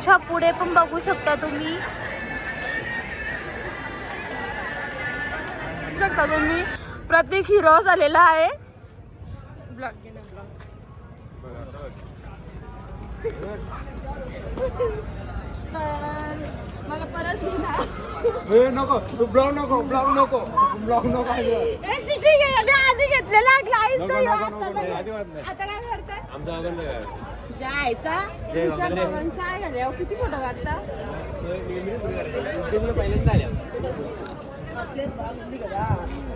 अच्छा पुढे पण बघू शकता तुम्ही प्रत्येक हिरो झालेला आहे. मला परत नको ब्लॉग नको चिठी आधी घेतलेला आता काय करताय जायचा किती फोटो काढता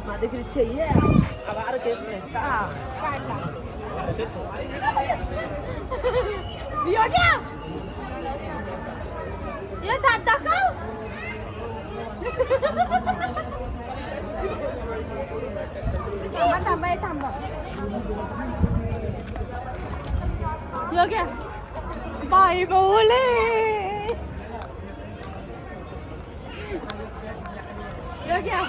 माझे किती चाहिए आवार केस नसता काढला यो क्या ये दादा का थांबा यो क्या बाई बोले यो क्या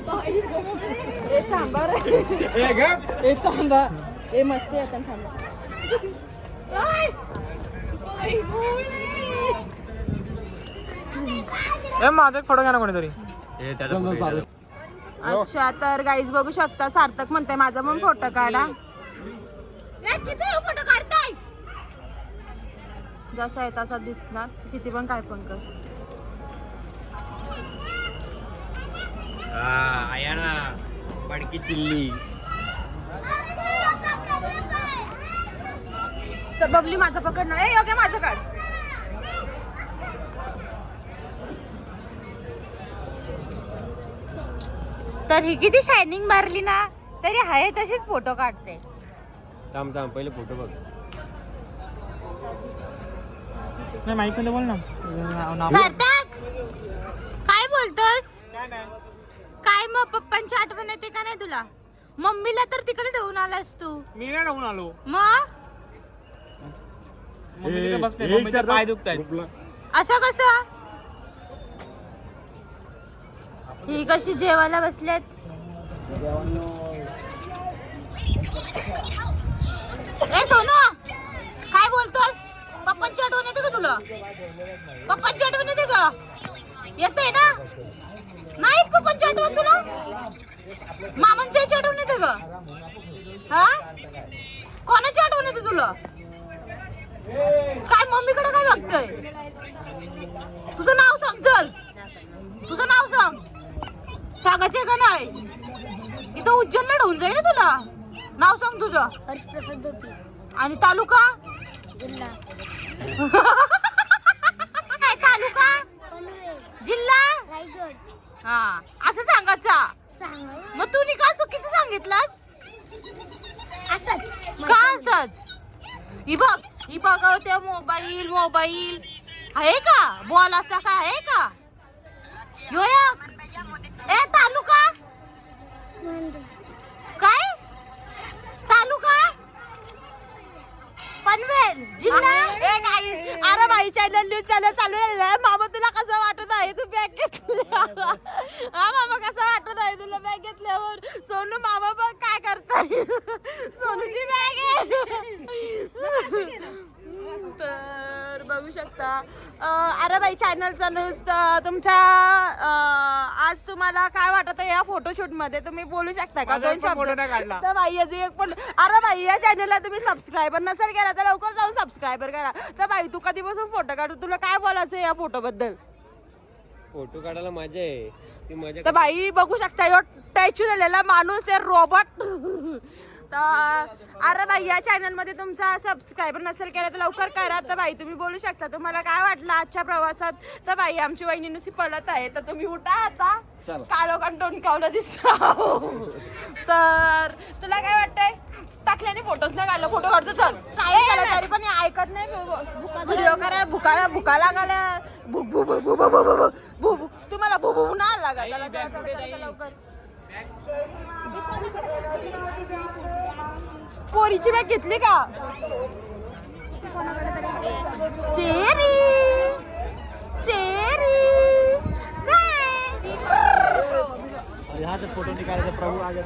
बाई बोले थांबा रे थांबा ए मस्ती आपण थांबा बाई बोले माझा फोटो घ्या ना कोणीतरी. अच्छा तर गाईज बघू शकता सार्थक म्हणते माझा पण फोटो काढा. किती फोटो काढताय जसा आहे तसा दिसणार किती पण काय पण कर. आया ना बडकी चिल्ली तर बबली माझा पकडणार आहे योग्य माझं काढ. तर ही किती शायनिंग मारली ना तरी आहे तशीच फोटो काढते. थांब पहिले फोटो बघ. नाही माईक मध्ये बोल ना. सार्थक काय बोलतोस काय मग पप्पांची आठवण येते का नाही तुला. मम्मीला तर तिकडे ठेवून आलास तू. मी नाही ठेवून आलो. मग पाय दुखतायत. असं कसं ही कशी जेवायला बसलेत. ए सोनू काय बोलतोस पप्पांची आठवण येते का तुला. पप्पांची आठवण येते का येते ना नाही पप्पांची आठवण तुला. मामांची आठवण येते का हा कोणाची आठवण येते तुला. काय मम्मीकडे काय बघतोय. तुझं नाव सांग चल तुझं नाव सांग. सांगायचे का नाही इथं उज्जैनला ढवून जाईल ना तुला. नाव सांग तुझं. आणि तालुका काय तालुका जिल्हा रायगड हा असं सांगायचा. मग तू का चुकीचं सांगितलंस असंच का असंच. ही बघ ते मोबाईल आहे का बॉलाचा काय आहे का यो ए तालुका काय तालुका पनवेल जिल्हा. अरे बाई चॅनल न्यूज चॅनल चालू आहे. मामा तुला कसं वाटत आहे तू बॅग घेतली. हा मामा कसं वाटत आहे तुला बॅग घेतल्यावर. सोनू मामा बघ काय करताय सोनूची बॅग आहे. तर बघू शकता अरे बाई चॅनलचा न्यूज तुमच्या आज तुम्हाला काय वाटत आहे या फोटोशूट मध्ये तुम्ही बोलू शकता का दोन शब्द. तर बाई एक पण अरे बाई या चॅनलला तुम्ही सबस्क्रायबर नसेल केला तर लवकर जाऊन सबस्क्रायबर करा. तर बाई तू कधीपासून फोटो काढतो तुला काय बोलायचं या फोटो बद्दल. फोटो काढायला मजा आहे ती मजा. तर बाई बघू शकता यो टॅच्यू झालेला माणूस ते रोबोट. अरे बाई या चॅनल मध्ये तुमचा सबस्क्रायबर नसेल केला तर लवकर करा. तर बाई तुम्ही बोलू शकता तुम्हाला काय वाटलं आजच्या प्रवासात. तर बाई आमची वहिनी नुसती पळत आहे तर तुम्ही उठा आता कालो कंटोन कावलं दिसता. तर तुला काय वाटतंय टाकल्याने फोटोच नाही काढलं. फोटो काढतो चल काय केलं तरी पण ऐकत नाही. व्हिडिओ करा भुका लागाल्या तुम्हाला भू ना लागा. चला लवकर पोरीची बॅग घेतली का. चेरी काय फोटो निकालायचा प्रभू आगे.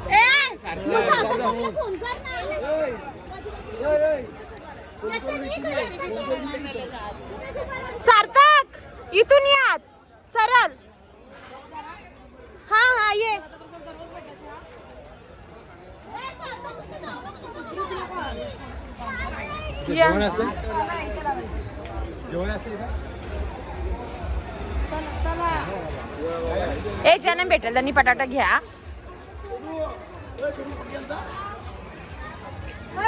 सार्थक इथून यात सरळ. हा हा ये. जेवण असते जेवण असते ए जन्म भेटेल त्यांनी पटाटा घ्या.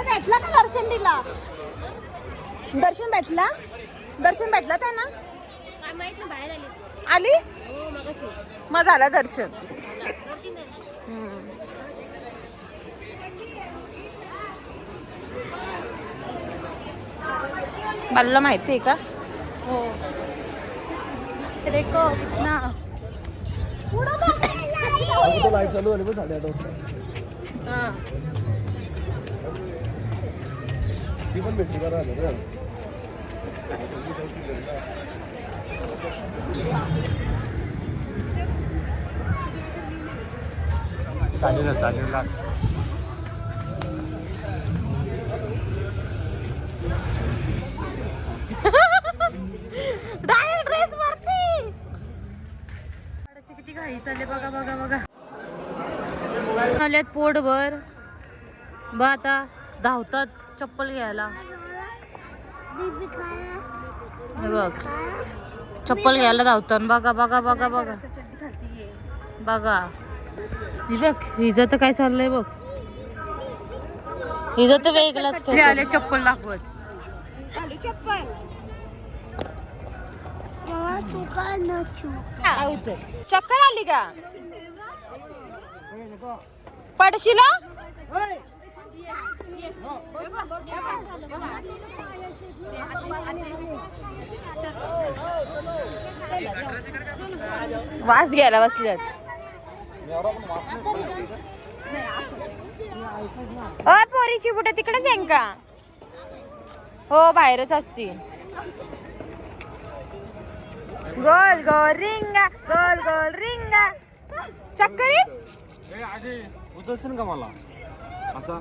भेटला का दर्शन दिला? दर्शन भेटला? दर्शन भेटला त्यांना? आली मग झाला दर्शन. बालूला माहिती आहे का? हो. देखो कितना लाईट चालू झाली 8:30 वाजता. ती पण भेटली का राहिलं चालेल. डायरेक्ट ड्रेस वरती. किती घाई चालले बघा बघा बघा. आल्यात पोटभर बा आता धावतात चप्पल घ्यायला. हे बघ चप्पल घ्यायला धावतात बघा बघा बघा बघा बघा. बघ हिचं तर काय चाललंय बघ. हिचं तर वेगळाच आले चप्पल दाखवत. चप्पल चक्कर आली का? पडशील? वास घ्यायला बसल्यात. पोरीची बुट तिकडेच आहे का? हो बाहेरच असतील. गोल गोल रिंगा गोल गोल रिंगा. चक्करी उचलशील का मला असा?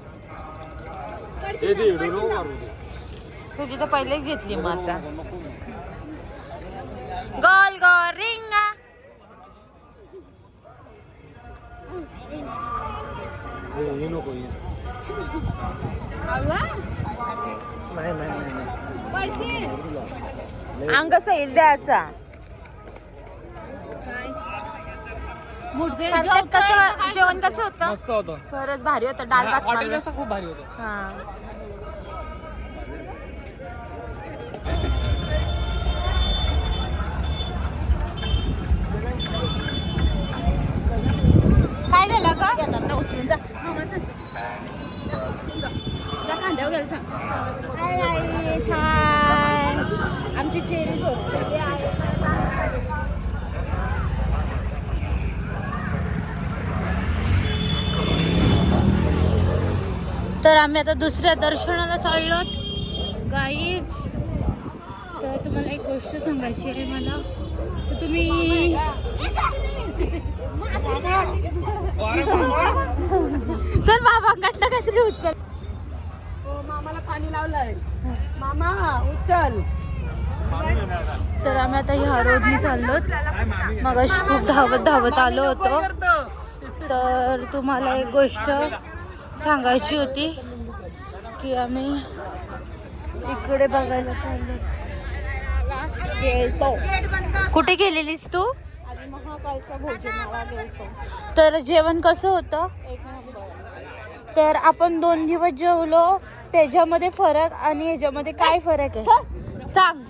तुझी तर पहिलेच घेतली मग आता. गोल गोल रिंगा. हे नको अंग सैल द्यायचा. कसं जेवण कसं होतं? मस्त होतं. खरंच भारी होतं. डाळ भात हॉटेल कसं खूप भारी होतं. काय झालं का? आमची चेरी झोपलेली आहे. तर आम्ही आता दुसऱ्या दर्शनाला चाललो गाईज. तर तुम्हाला एक गोष्ट सांगायची आहे मला. तर तुम्ही तर बाबांकडनं काहीतरी उचल. मामाला पाणी लावलंय. मामा उचल. तर आम्ही आता ह्या रोडनी चाललो. मगाशी खूप धावत धावत आलो होतो. तर तुम्हाला एक गोष्ट सांगायची होती की आम्ही इकडे बघायला चाललो. कुठे गेलेलीस तू? महाकालच्या भोजनाला गेलतो. तर जेवण कसं होतं? तर आपण 2 दिवस जेवलो त्याच्यामध्ये फरक आणि ह्याच्यामध्ये काय फरक आहे सांग.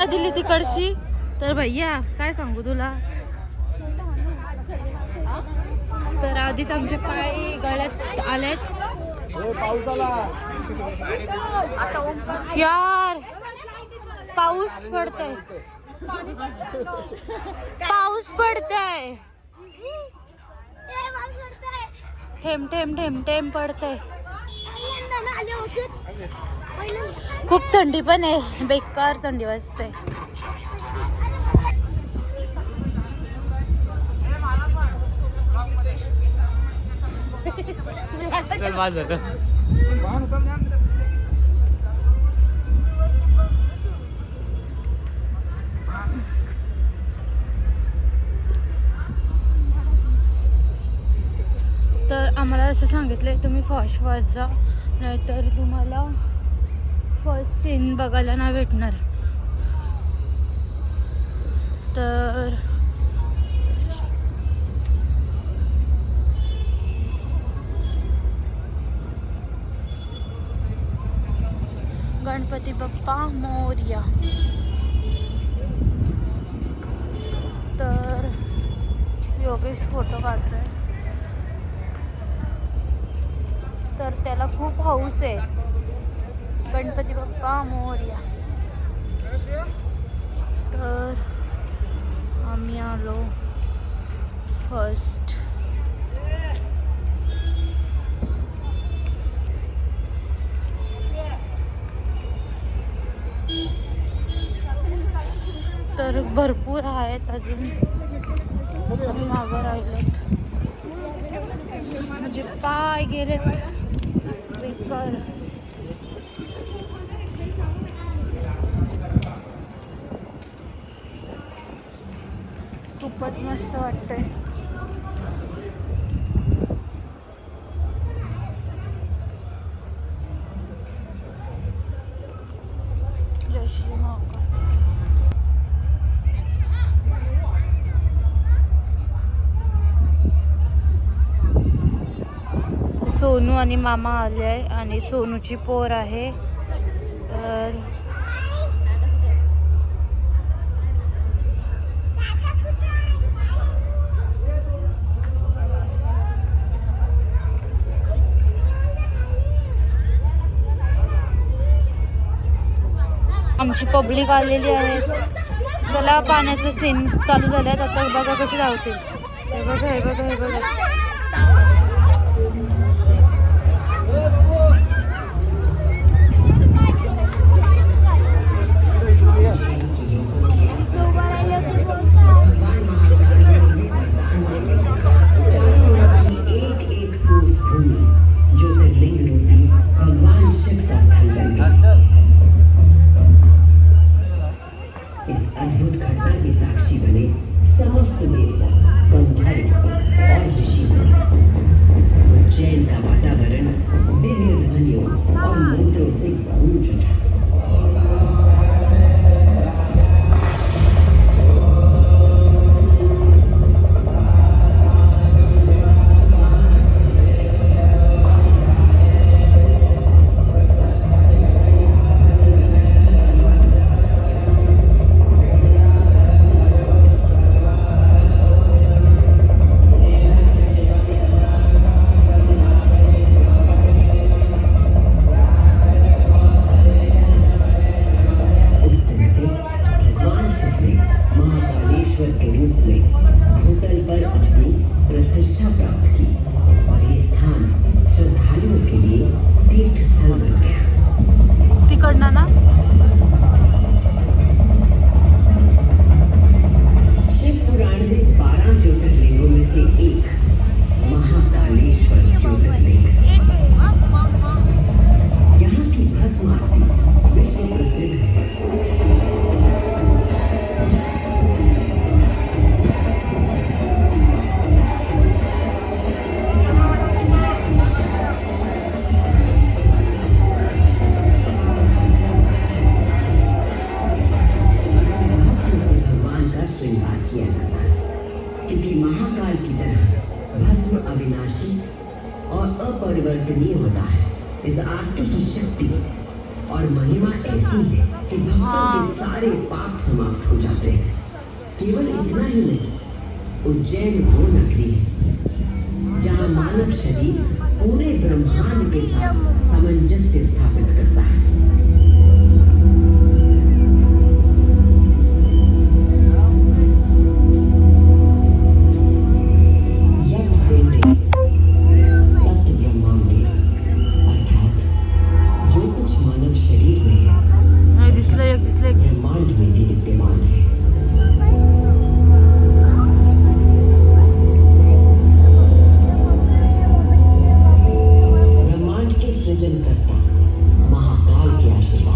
दिली तिकडची. तर भैया काय सांगू तुला. तर आधीच आमचे पाय गळ्यात आलेत. यार पाऊस पडतोय. पाऊस पडतोय. थेंब थेंब थेंब थेंब पडतंय. खूप थंडी पण आहे. बेकार थंडी वाजते. चल वाज आम्हाला असं सांगितलं तुम्ही फास्ट फास्ट जा, नाहीतर तुम्हाला फर्स्ट सीन बघायला नाही भेटणार. तर गणपती बाप्पा मोरया. तर योगेश फोटो काढतोय, तर त्याला खूप हौस आहे. गणपती बाप्पा मोरया. तर आम्ही आलो फर्स्ट. तर भरपूर आहेत अजून, मागं राहिलेत, म्हणजे पाय गेलेत बेकार. खूपच मस्त वाटतंय. जय श्री महाकाल. सोनू आणि मामा आले आहे आणि सोनूची पोर आहे. तर आमची पब्लिक आलेली आहे. चला, पाण्याचं सीन चालू झालं आहे. आता बघा कसे धावतील. हे बघा, हे बघा, हे बघा. समस्त देवता, गंधर्व और ऋषि उज्जैन का वातावरण दिव्य ध्वनियों और मंत्रों से गूंज उठा। क्योंकि महाकाल की तरह भस्म अविनाशी और अपरिवर्तनीय होता है। इस आरती की शक्ति और महिमा ऐसी है कि भक्तों के सारे पाप समाप्त हो जाते हैं। केवल इतना ही नहीं, उज्जैन वो नगरी है जहाँ मानव शरीर पूरे ब्रह्मांड के साथ सामंजस्य स्थापित करता है। ब्रह्मांड में भी विद्यमान है। ब्रह्मांड के सृजनकर्ता महाकाल के आशीर्वाद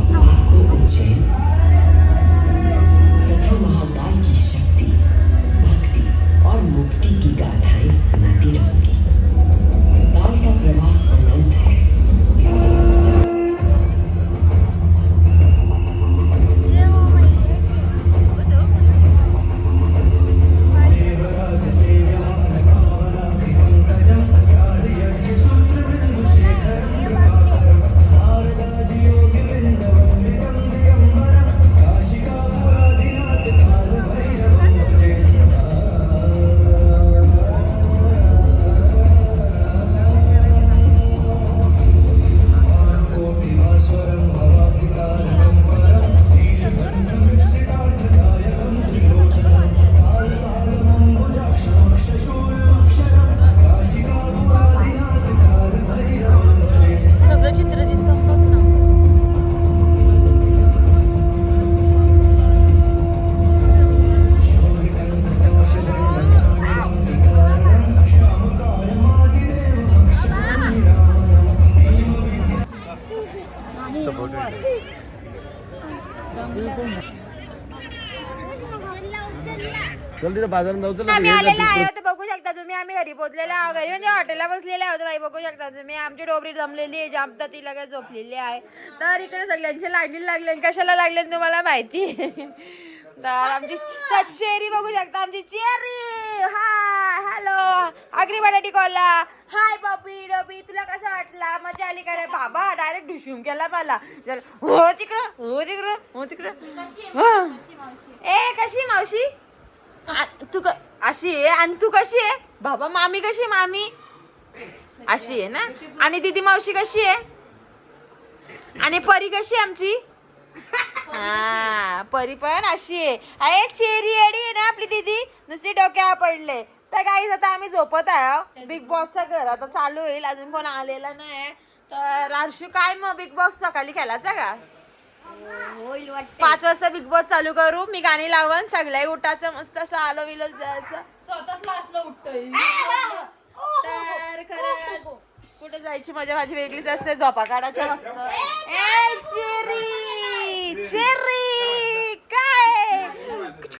चल तिथे बाजारात जाऊ चल आम्ही आलेलो आहोत बघू शकता तुम्ही. आम्ही घरी पोहोचलेलो आहोत. घरी म्हणजे हॉटेलला बसलेले आहोत बाई. बघू शकता तुम्ही आमची डोबरी जमलेली आहे. जामता ती लगेच झोपलेली आहे. तर इकडे सगळ्यांची लाईनी लागले. कशाला लागले तुम्हाला माहिती. तर आमची चेरी बघू शकता. आमची चेरी हाय हॅलो आगरी बटाटी कोला हाय पपी डोबी. तुला कसं वाटला? मजा आली का रे? बाबा डायरेक्ट ढुशून केला मला. चल हो तिकडं हो तिकडं हो तिकडं. ए कशी मावशी? तू अशी आहे आणि तू कशी आहे? बाबा मामी कशी? मामी अशी आहे ना. आणि दीदी मावशी कशी आहे? आणि परी कशी आमची? हा परी पण अशी आहे. अरे चेरी एडी आहे ना आपली दीदी. नुसती डोक्यावर पडले. तर काही आता आम्ही झोपत आहे. बिग बॉसचं घर आता चालू होईल. अजून कोण आलेला नाही. तर आरशू काय मग बिग बॉस सकाळी खेळायचा का? 5 वाजता बिग बॉस चालू करू. मी गाणी लावून सगळ्या उठायचं मस्त असं आलं विलच द्यायचं. स्वतःच लास्टला उठतोय. तर खरंच कुठे जायची मजा माझी वेगळीच असते. झोपा काढायच्या फक्त. ए चेरी चेरी